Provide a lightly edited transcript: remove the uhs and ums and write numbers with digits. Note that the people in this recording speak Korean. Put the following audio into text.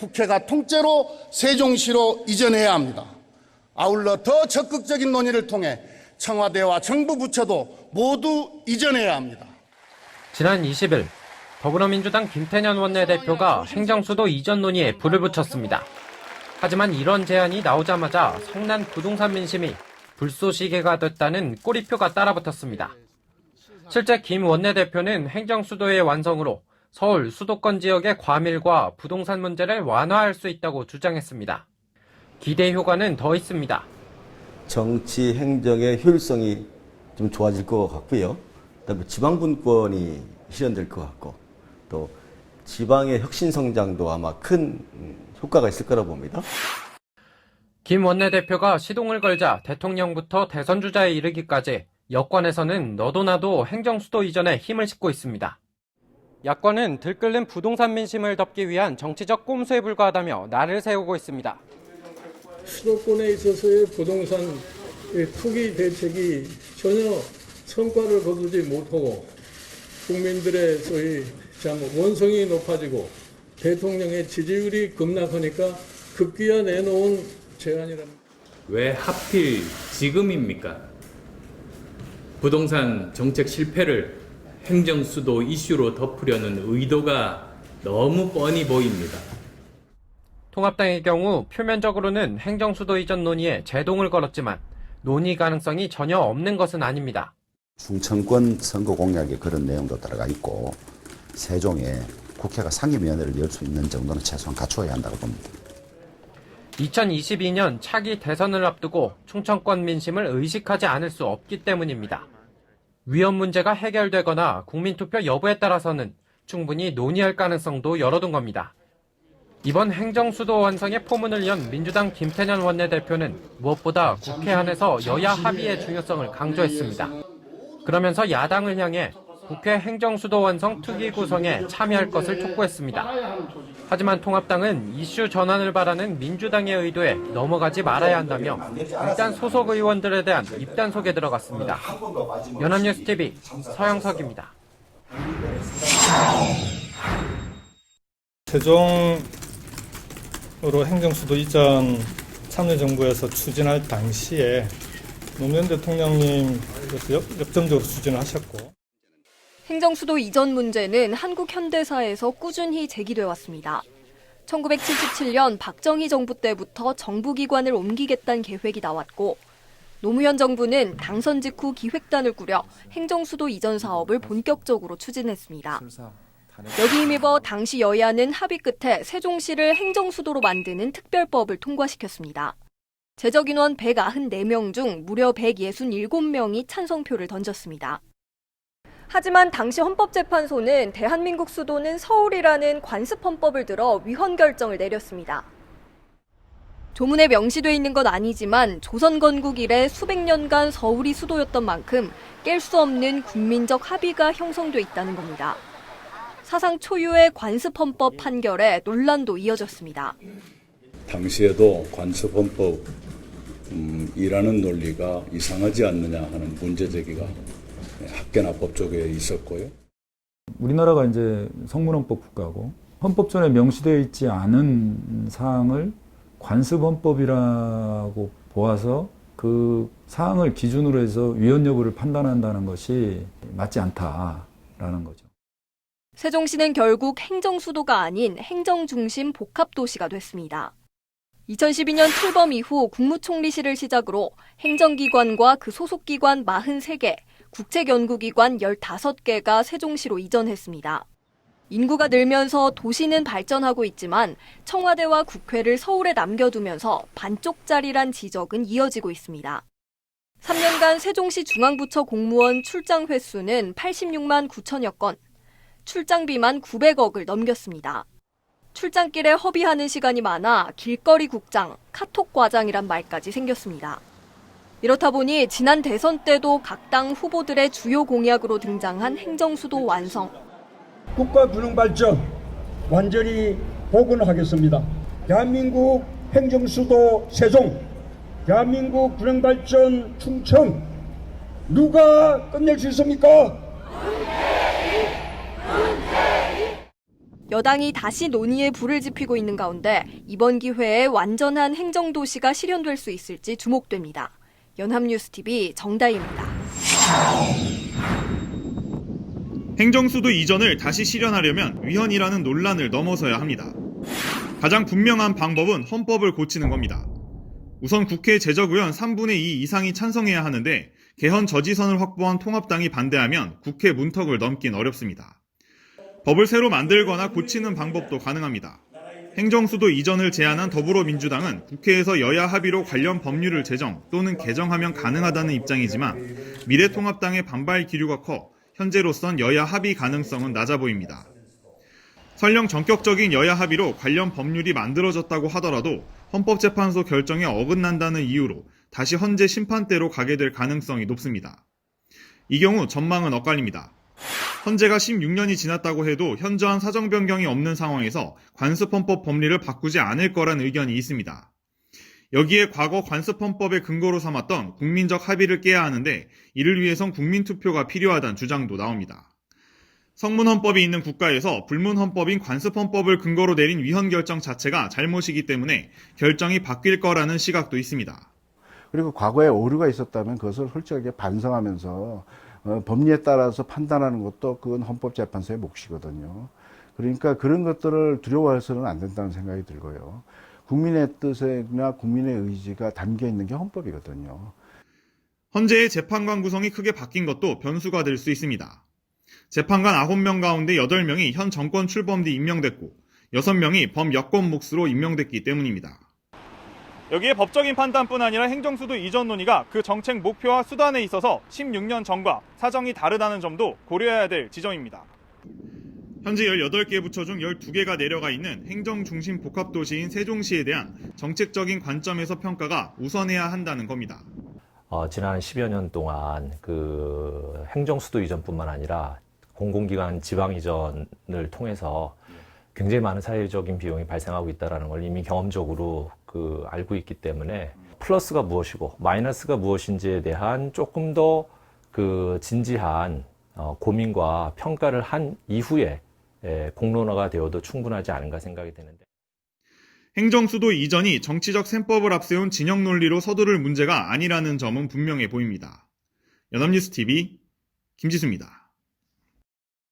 국회가 통째로 세종시로 이전해야 합니다. 아울러 더 적극적인 논의를 통해 청와대와 정부 부처도 모두 이전해야 합니다. 지난 20일 더불어민주당 김태년 원내대표가 행정수도 이전 논의에 불을 붙였습니다. 하지만 이런 제안이 나오자마자 성난 부동산 민심이 불쏘시개가 됐다는 꼬리표가 따라붙었습니다. 실제 김 원내대표는 행정수도의 완성으로 서울 수도권 지역의 과밀과 부동산 문제를 완화할 수 있다고 주장했습니다. 기대 효과는 더 있습니다. 정치 행정의 효율성이 좀 좋아질 것 같고요. 그다음에 지방분권이 실현될 것 같고 또 지방의 혁신 성장도 아마 큰 효과가 있을 거라고 봅니다. 김 원내대표가 시동을 걸자 대통령부터 대선 주자에 이르기까지 여권에서는 너도 나도 행정수도 이전에 힘을 싣고 있습니다. 야권은 들끓는 부동산 민심을 덮기 위한 정치적 꼼수에 불과하다며 날을 세우고 있습니다. 수도권에 있어서의 부동산 투기 대책이 전혀 성과를 거두지 못하고 국민들의 소위 원성이 높아지고 대통령의 지지율이 급락하니까 급기야 내놓은 제안이랍니다. 왜 하필 지금입니까? 부동산 정책 실패를 행정수도 이슈로 덮으려는 의도가 너무 뻔히 보입니다. 통합당의 경우 표면적으로는 행정수도 이전 논의에 제동을 걸었지만 논의 가능성이 전혀 없는 것은 아닙니다. 충청권 선거 공약에 그런 내용도 들어가 있고 세종에 국회가 상임위원회를 열 수 있는 정도는 최소한 갖추어야 한다고 봅니다. 2022년 차기 대선을 앞두고 충청권 민심을 의식하지 않을 수 없기 때문입니다. 위헌 문제가 해결되거나 국민투표 여부에 따라서는 충분히 논의할 가능성도 열어둔 겁니다. 이번 행정수도 완성에 포문을 연 민주당 김태년 원내대표는 무엇보다 국회 안에서 여야 합의의 중요성을 강조했습니다. 그러면서 야당을 향해 국회 행정수도 완성 특위 구성에 참여할 것을 촉구했습니다. 하지만 통합당은 이슈 전환을 바라는 민주당의 의도에 넘어가지 말아야 한다며 일단 소속 의원들에 대한 입단속에 들어갔습니다. 연합뉴스TV 서영석입니다. 세종으로 행정수도 이전 참여정부에서 추진할 당시에 노무현 대통령님께서 역점적으로 추진을 하셨고 행정수도 이전 문제는 한국 현대사에서 꾸준히 제기돼 왔습니다. 1977년 박정희 정부 때부터 정부기관을 옮기겠다는 계획이 나왔고 노무현 정부는 당선 직후 기획단을 꾸려 행정수도 이전 사업을 본격적으로 추진했습니다. 여기에 힘입어 당시 여야는 합의 끝에 세종시를 행정수도로 만드는 특별법을 통과시켰습니다. 제적인원 194명 중 무려 167명이 찬성표를 던졌습니다. 하지만 당시 헌법재판소는 대한민국 수도는 서울이라는 관습헌법을 들어 위헌 결정을 내렸습니다. 조문에 명시돼 있는 건 아니지만 조선 건국 이래 수백 년간 서울이 수도였던 만큼 깰 수 없는 국민적 합의가 형성돼 있다는 겁니다. 사상 초유의 관습헌법 판결에 논란도 이어졌습니다. 당시에도 관습헌법이라는 논리가 이상하지 않느냐 하는 문제 제기가 학계나 법조계에 있었고요. 우리나라가 이제 성문헌법 국가고 헌법전에 명시되어 있지 않은 사항을 관습헌법이라고 보아서 그 사항을 기준으로 해서 위헌 여부를 판단한다는 것이 맞지 않다라는 거죠. 세종시는 결국 행정수도가 아닌 행정중심 복합도시가 됐습니다. 2012년 출범 이후 국무총리실을 시작으로 행정기관과 그 소속기관 43개, 국책연구기관 15개가 세종시로 이전했습니다. 인구가 늘면서 도시는 발전하고 있지만 청와대와 국회를 서울에 남겨두면서 반쪽짜리란 지적은 이어지고 있습니다. 3년간 세종시 중앙부처 공무원 출장 횟수는 86만 9천여 건, 출장비만 900억을 넘겼습니다. 출장길에 허비하는 시간이 많아 길거리 국장, 카톡 과장이란 말까지 생겼습니다. 이렇다 보니 지난 대선 때도 각 당 후보들의 주요 공약으로 등장한 행정수도 완성. 국가 균형 발전 완전히 복원하겠습니다. 대한민국 행정수도 세종, 대한민국 균형 발전 충청, 누가 끝낼 수 있습니까? 여당이 다시 논의에 불을 지피고 있는 가운데 이번 기회에 완전한 행정도시가 실현될 수 있을지 주목됩니다. 연합뉴스TV 정다희입니다. 행정수도 이전을 다시 실현하려면 위헌이라는 논란을 넘어서야 합니다. 가장 분명한 방법은 헌법을 고치는 겁니다. 우선 국회 제적의원 3분의 2 이상이 찬성해야 하는데 개헌 저지선을 확보한 통합당이 반대하면 국회 문턱을 넘긴 어렵습니다. 법을 새로 만들거나 고치는 방법도 가능합니다. 행정수도 이전을 제안한 더불어민주당은 국회에서 여야 합의로 관련 법률을 제정 또는 개정하면 가능하다는 입장이지만 미래통합당의 반발 기류가 커 현재로선 여야 합의 가능성은 낮아 보입니다. 설령 전격적인 여야 합의로 관련 법률이 만들어졌다고 하더라도 헌법재판소 결정에 어긋난다는 이유로 다시 헌재 심판대로 가게 될 가능성이 높습니다. 이 경우 전망은 엇갈립니다. 헌재가 16년이 지났다고 해도 현저한 사정 변경이 없는 상황에서 관습헌법 법리를 바꾸지 않을 거란 의견이 있습니다. 여기에 과거 관습헌법의 근거로 삼았던 국민적 합의를 깨야 하는데 이를 위해선 국민투표가 필요하다는 주장도 나옵니다. 성문헌법이 있는 국가에서 불문헌법인 관습헌법을 근거로 내린 위헌 결정 자체가 잘못이기 때문에 결정이 바뀔 거라는 시각도 있습니다. 그리고 과거에 오류가 있었다면 그것을 솔직하게 반성하면서 법리에 따라서 판단하는 것도 그건 헌법재판소의 몫이거든요. 그러니까 그런 것들을 두려워해서는 안 된다는 생각이 들고요. 국민의 뜻이나 국민의 의지가 담겨 있는 게 헌법이거든요. 헌재의 재판관 구성이 크게 바뀐 것도 변수가 될 수 있습니다. 재판관 9명 가운데 8명이 현 정권 출범 뒤 임명됐고 6명이 범여권 몫으로 임명됐기 때문입니다. 여기에 법적인 판단뿐 아니라 행정수도 이전 논의가 그 정책 목표와 수단에 있어서 16년 전과 사정이 다르다는 점도 고려해야 될 지점입니다. 현재 18개 부처 중 12개가 내려가 있는 행정중심 복합도시인 세종시에 대한 정책적인 관점에서 평가가 우선해야 한다는 겁니다. 지난 10여 년 동안 그 행정수도 이전뿐만 아니라 공공기관 지방 이전을 통해서 굉장히 많은 사회적인 비용이 발생하고 있다는 걸 이미 경험적으로 알고 있기 때문에 플러스가 무엇이고 마이너스가 무엇인지에 대한 조금 더 진지한 고민과 평가를 한 이후에 공론화가 되어도 충분하지 않은가 생각이 되는데. 행정수도 이전이 정치적 셈법을 앞세운 진영 논리로 서두를 문제가 아니라는 점은 분명해 보입니다. 연합뉴스TV 김지수입니다.